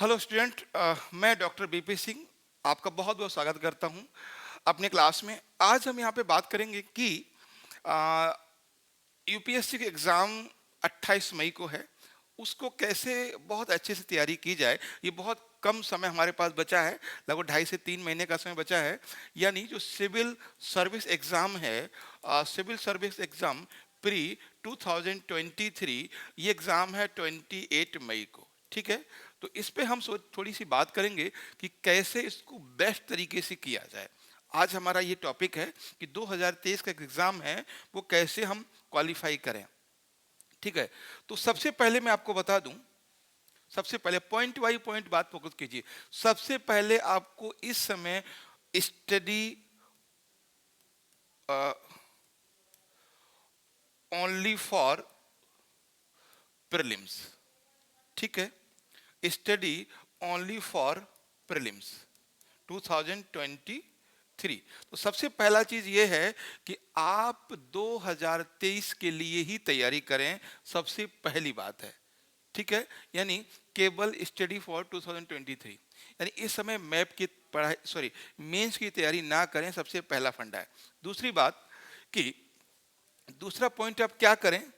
Hello student, मैं doctor BP Singh आपका बहुत बहुत स्वागत करता हूं अपने क्लास में। आज हम यहां पे बात करेंगे कि यूपीएससी के एग्ज़ाम 28 मई को है, उसको कैसे बहुत अच्छे से तैयारी की जाए। ये बहुत कम समय हमारे पास बचा है, लगभग 2.5 से 3 महीने का समय बचा है। यानी जो सिविल सर्विस एग्ज़ाम है, सिविल सर्विस एग्ज़ाम प्री 2023, ये एग्ज़ाम है 28 मई को। ठीक है, तो इस पे हम थोड़ी सी बात करेंगे कि कैसे इसको बेस्ट तरीके से किया जाए। आज हमारा ये टॉपिक है कि 2023 का एग्ज़ाम है, वो कैसे हम क्वालिफाई करें। ठीक है, तो सबसे पहले मैं आपको बता दूं, सबसे पहले पॉइंट बाई पॉइंट बात फोकस कीजिए। सबसे पहले आपको इस समय स्टडी ओनली फॉर प्रीलिम्स। ठीक है, स्टडी ओनली फॉर प्रीलिम्स 2023। तो सबसे पहला चीज ये है कि आप 2023 के लिए ही तैयारी करें, सबसे पहली बात है। ठीक है, यानी केवल स्टडी फॉर 2023, यानी इस समय मैप की पढ़ाई, सॉरी, मेंस की तैयारी ना करें, सबसे पहला फंडा है। दूसरी बात कि दूसरा पॉइंट आप क्या करें।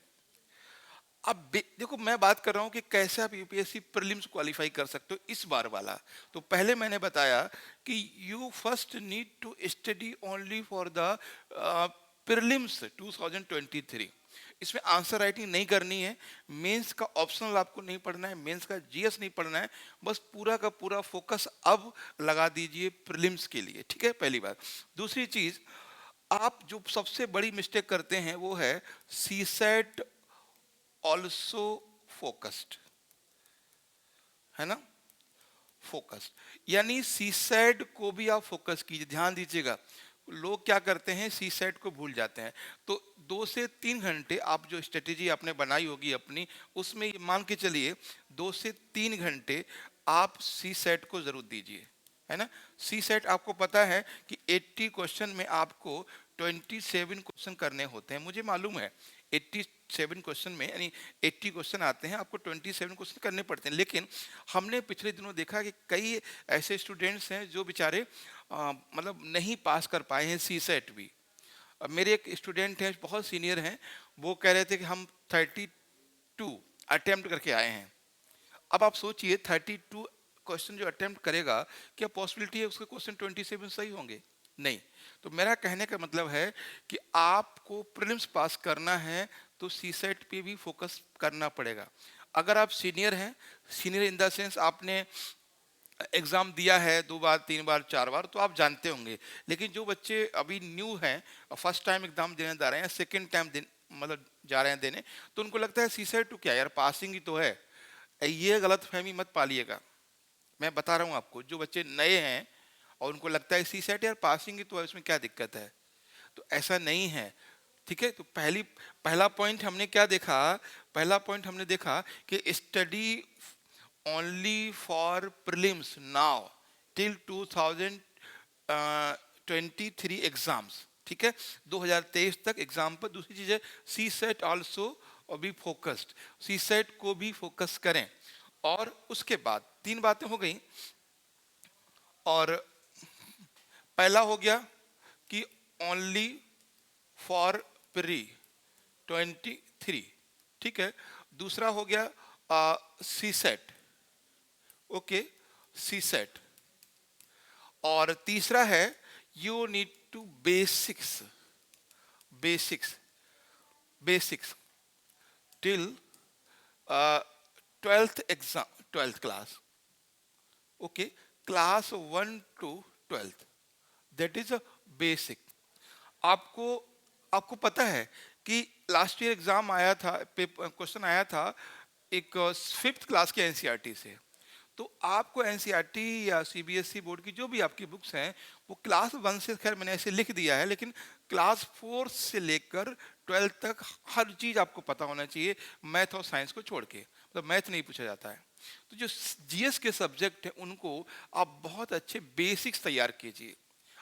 अब देखो, मैं बात कर रहा हूं कि कैसे आप यूपीएससी प्रीलिम्स क्वालिफाई कर सकते हो इस बार वाला। तो पहले मैंने बताया कि you first need to study only for the prelims 2023। इसमें आंसर राइटिंग नहीं करनी है, मेंस का ऑप्शनल आपको नहीं पढ़ना है, मेंस का जीएस नहीं पढ़ना है, बस पूरा का पूरा फोकस अब लगा दीजिए प्रीलिम्स के लिए। ठीक है, पहली बात। दूसरी चीज, आप जो सबसे बड़ी मिस्टेक करते हैं वो है सीसेट ऑल्सो फोकस्ड, है ना, फोकस्ड, यानी सीसेट को भी आप फोकस कीजिए। ध्यान दीजिएगा, लोग क्या करते हैं, सीसेट को भूल जाते हैं। तो 2 से 3 घंटे आप जो स्ट्रेटेजी आपने बनाई होगी अपनी, उसमें ये मान के चलिए 2 से 3 घंटे आप सीसेट को जरूर दीजिए, है ना। सीसेट आपको पता है कि 80 क्वेश्चन में आपको 27 क्वेश्चन करने होते हैं, मुझे मालूम है। 87 क्वेश्चन में, यानी 80 क्वेश्चन आते हैं, आपको 27 क्वेश्चन करने पड़ते हैं। लेकिन हमने पिछले दिनों देखा कि कई ऐसे स्टूडेंट्स हैं जो बेचारे मतलब नहीं पास कर पाए हैं सीसेट भी। अब मेरे एक स्टूडेंट हैं, बहुत सीनियर हैं, वो कह रहे थे कि हम 32 अटेम्प्ट करके आए हैं। अब आप सोचिए, 32 क्वेश्चन जो अटेम्प्ट करेगा, क्या पॉसिबिलिटी है उसके क्वेश्चन 27 सही होंगे? नहीं। तो मेरा कहने का मतलब है कि आपको प्रीलिम्स पास करना है तो सीसेट पे भी फोकस करना पड़ेगा। अगर आप सीनियर हैं, सीनियर इन द सेंस आपने एग्जाम दिया है 2 बार 3 बार 4 बार, तो आप जानते होंगे। लेकिन जो बच्चे अभी न्यू हैं, फर्स्ट टाइम एग्जाम देने जा रहे हैं, सेकेंड टाइम मतलब जा रहे हैं देने, तो उनको लगता है सीसेट तो क्या यार, पासिंग ही तो है। ये गलत फहमी मत पालिएगा। मैं बता रहा हूँ आपको, जो बच्चे नए हैं और उनको लगता है सी सेट यार पासिंग ही तो है, उसमें क्या दिक्कत है, तो ऐसा नहीं है। ठीक है, तो पहला पॉइंट हमने क्या देखा, पहला पॉइंट हमने देखा कि study only for prelims now till 2023 exams. ठीक है, 2023 तक एग्जाम पर। दूसरी चीज है CSAT also be focused, CSAT को भी फोकस करें। और उसके बाद 3 बातें हो गई। और पहला हो गया कि ओनली फॉर प्री 23। ठीक है, दूसरा हो गया C set, okay, C set. और तीसरा है you need to basics, basics, basics till 12th exam, 12th class, okay, class 1 to 12th, that is a basic. आपको आपको पता है कि लास्ट ईयर एग्जाम आया था, क्वेश्चन आया था एक 5th क्लास के एनसीईआरटी से। तो आपको एनसीईआरटी या सीबीएसई बोर्ड की जो भी आपकी बुक्स हैं, वो क्लास 1 से, खैर मैंने ऐसे लिख दिया है, लेकिन क्लास 4 से लेकर 12th तक हर चीज आपको पता होना चाहिए, मैथ और साइंस को छोड़ के। मतलब मैथ नहीं पूछा जाता है। तो जो जीएस के सब्जेक्ट हैं, उनको आप बहुत अच्छे बेसिक्स तैयार कीजिए।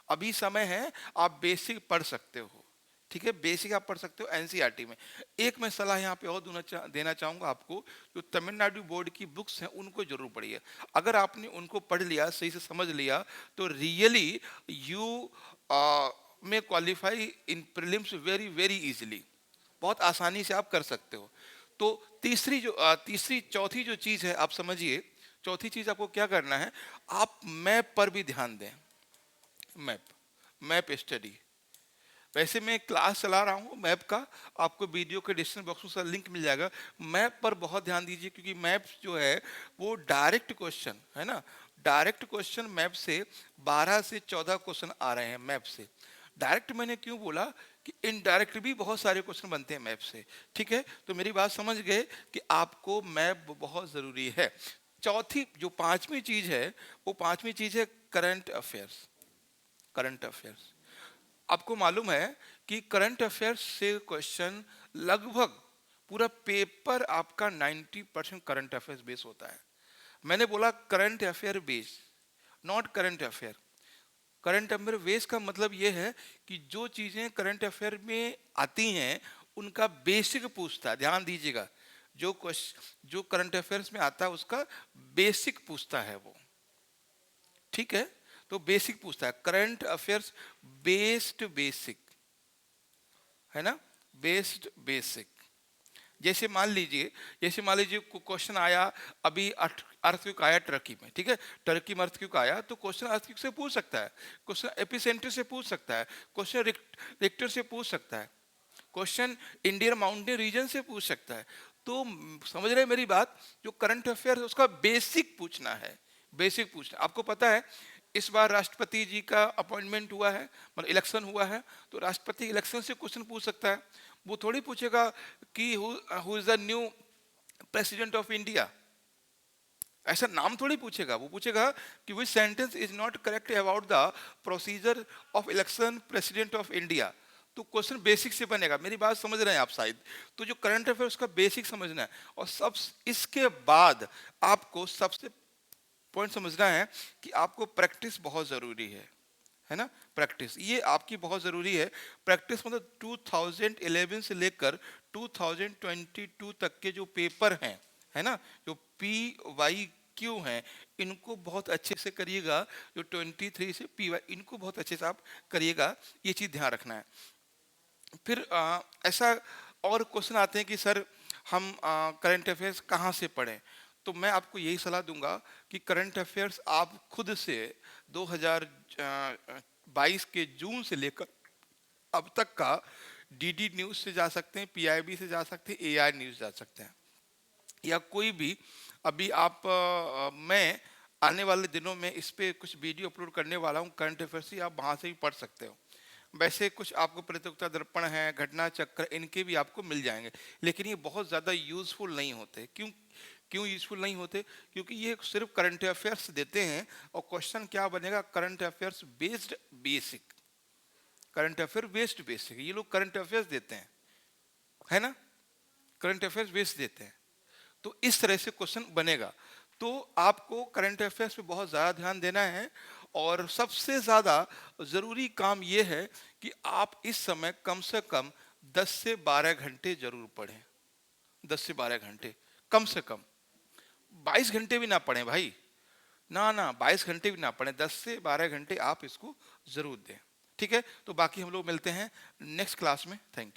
अभी समय है, आप बेसिक पढ़ सकते हो। ठीक है, बेसिक आप पढ़ सकते हो एनसीईआरटी में। एक मैं सलाह यहाँ पे और देना चाहूंगा आपको, जो तमिलनाडु बोर्ड की बुक्स हैं उनको जरूर पढ़िए। अगर आपने उनको पढ़ लिया, सही से समझ लिया, तो रियली यू में qualify in prelims very very easily, बहुत आसानी से आप कर सकते हो। तो तीसरी चौथी जो चीज है आप समझिए, चौथी चीज आपको क्या करना है, आप मैप पर भी ध्यान दें। Map, map study. वैसे मैं क्लास चला रहा हूँ मैप का, आपको वीडियो के डिस्क्रिप्शन बॉक्स में लिंक मिल जाएगा। मैप पर बहुत ध्यान दीजिए, क्योंकि मैप जो है वो डायरेक्ट क्वेश्चन है ना, डायरेक्ट क्वेश्चन मैप से 12 से 14 क्वेश्चन आ रहे हैं मैप से। डायरेक्ट मैंने क्यों बोला कि इनडायरेक्ट भी बहुत सारे क्वेश्चन बनते हैं मैप से, ठीक है। तो मेरी बात समझ गए कि आपको मैप बहुत जरूरी है। चौथी जो पांचवी चीज है, वो पांचवी चीज है करंट अफेयर्स। करंट अफेयर्स, आपको मालूम है कि करंट अफेयर्स से क्वेश्चन लगभग पूरा पेपर आपका 90% करंट अफेयर्स बेस होता है। मैंने बोला current affair base, not current affair. Current affair base का मतलब यह है कि जो चीजें करंट अफेयर में आती हैं उनका बेसिक पूछता है, ध्यान दीजिएगा। जो करंट अफेयर्स में आता है उसका बेसिक पूछता है वो, ठीक है। तो बेसिक पूछता है, करंट अफेयर्स बेस्ड बेसिक, है ना, बेस्ड बेसिक। जैसे मान लीजिए क्वेश्चन आया अभी अर्थक्वेक आया टर्की में, ठीक है, टर्की में अर्थक्वेक आया तो क्वेश्चन अर्थक्वेक से पूछ सकता है, क्वेश्चन एपिसेंटर से पूछ सकता है, क्वेश्चन रिक्टर से पूछ सकता है, क्वेश्चन इंडियन माउंटेन रीजन से पूछ सकता है। तो समझ रहे हैं मेरी बात, जो करंट अफेयर उसका बेसिक पूछना है, बेसिक पूछना। आपको पता है इस बार राष्ट्रपति जी का अपॉइंटमेंट हुआ है, मतलब इलेक्शन हुआ है, तो राष्ट्रपति इलेक्शन से क्वेश्चन पूछ सकता है। वो थोड़ी पूछेगा कि who is the new president of India, ऐसा नाम थोड़ी पूछेगा। वो पूछेगा कि विच sentence is not correct about the procedure of election president of India. तो क्वेश्चन बेसिक से बनेगा, मेरी बात समझ रहे हैं आप शायद। तो जो करंट अफेयर उसका बेसिक समझना है, और सब इसके बाद आपको सबसे पॉइंट समझना है कि आपको प्रैक्टिस बहुत जरूरी है ना। प्रैक्टिस ये आपकी बहुत जरूरी है। प्रैक्टिस मतलब 2011 से लेकर 2022 तक के जो पेपर हैं, है ना, जो PYQ हैं, इनको बहुत अच्छे से करिएगा। जो 23 से PY, इनको बहुत अच्छे से आप करिएगा, ये चीज ध्यान रखना है। फिर ऐसा और क्वेश्चन आते हैं कि सर हम करंट अफेयर्स कहाँ से पढ़ें। तो मैं आपको यही सलाह दूंगा कि करंट अफेयर्स आप खुद से 2022 के जून से लेकर अब तक का DD न्यूज से जा सकते हैं, PIB से जा सकते हैं, AI न्यूज जा सकते हैं, या कोई भी अभी आप मैं आने वाले दिनों में इस पे कुछ वीडियो अपलोड करने वाला हूँ करंट अफेयर्स ही, आप वहाँ से भी पढ़ सकते हो। वैसे कुछ आपको प्रतियोगिता दर्पण है, घटना चक्र, इनके भी आपको मिल जाएंगे, लेकिन ये बहुत ज़्यादा यूजफुल नहीं होते। क्यों यूजफुल नहीं होते? क्योंकि ये सिर्फ करंट अफेयर्स देते हैं, और क्वेश्चन क्या बनेगा, current affairs based basic. Current affair based basic ये लोग करंट अफेयर्स देते हैं, है ना, करंट अफेयर्स बेस्ड देते हैं। तो इस तरह से क्वेश्चन बनेगा। तो आपको करंट अफेयर्स पे बहुत ज़्यादा ध्यान देना है, और सबसे ज़्यादा ज़रूरी काम यह है कि आप इस समय कम से कम 10 से 12 घंटे जरूर पढ़ें। 10 से 12 घंटे कम से कम, 22 घंटे भी ना पढ़ें भाई, ना 22 घंटे भी ना पढ़ें, 10 से 12 घंटे आप इसको जरूर दें, ठीक है। तो बाकी हम लोग मिलते हैं नेक्स्ट क्लास में। Thank you.